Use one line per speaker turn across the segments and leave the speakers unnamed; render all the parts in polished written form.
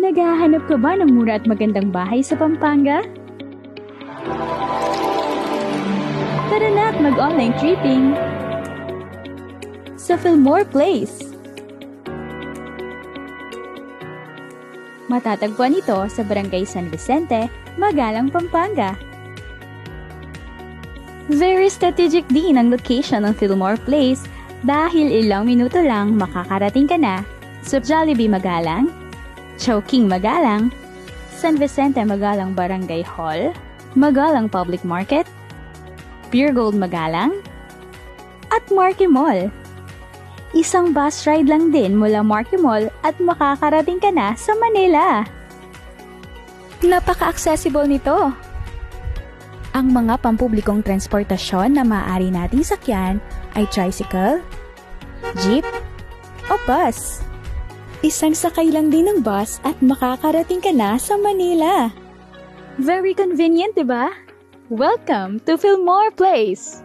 Naghahanap ka ba ng mura at magandang bahay sa Pampanga? Tara na at mag-online tripping sa Fillmore Place. Matatagpuan ito sa Barangay San Vicente, Magalang, Pampanga. Very strategic din ang location ng Fillmore Place dahil ilang minuto lang makakarating ka na sa Jollibee Magalang, Chowking Magalang, San Vicente Magalang Barangay Hall, Magalang Public Market, Pure Gold Magalang, at Marquee Mall. Isang bus ride lang din mula Marquee Mall at makakarating ka na sa Manila. Napaka-accessible nito. Ang mga pampublikong transportasyon na maaari nating sakyan ay tricycle, jeep, o bus. Isang sakay lang din ng bus at makakarating ka na sa Manila. Very convenient, diba? Welcome to Fillmore Place!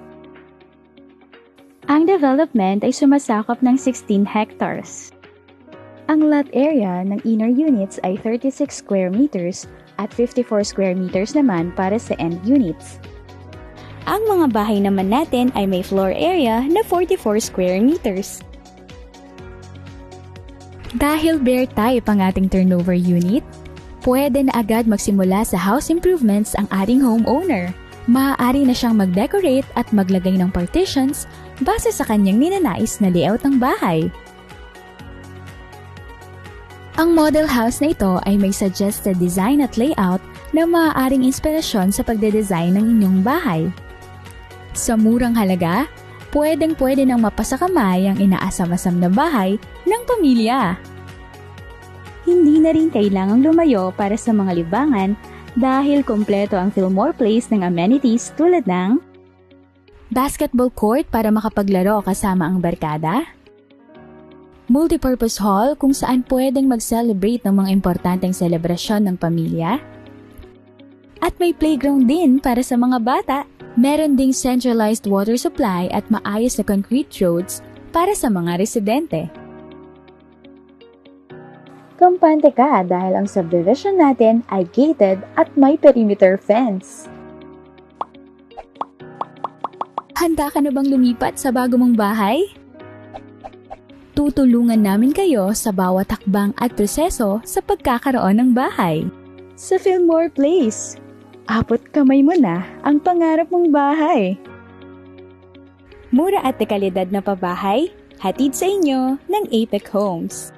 Ang development ay sumasakop ng 16 hectares. Ang lot area ng inner units ay 36 square meters at 54 square meters naman para sa end units. Ang mga bahay naman natin ay may floor area na 44 square meters. Dahil bare type ang ating turnover unit, pwede na agad magsimula sa house improvements ang ating homeowner. Maaari na siyang mag-decorate at maglagay ng partitions base sa kanyang ninanais na layout ng bahay. Ang model house na ito ay may suggested design at layout na maaaring inspirasyon sa pagde-design ng inyong bahay. Sa murang halaga, pwedeng-pwede nang mapasakamay ang inaasam-asam na bahay ng pamilya. Hindi na rin kailangang lumayo para sa mga libangan dahil kompleto ang Fillmore Place ng amenities tulad ng basketball court para makapaglaro kasama ang barkada, multipurpose hall kung saan pwedeng mag-celebrate ng mga importanteng selebrasyon ng pamilya, at may playground din para sa mga bata. Meron ding centralized water supply at maayos na concrete roads para sa mga residente. Kampante ka dahil ang subdivision natin ay gated at may perimeter fence. Handa ka na bang lumipat sa bago mong bahay? Tutulungan namin kayo sa bawat hakbang at proseso sa pagkakaroon ng bahay. Sa Fillmore Place, abot kamay mo na ang pangarap mong bahay. Mura at dekalidad na pabahay, hatid sa inyo ng Apex Homes.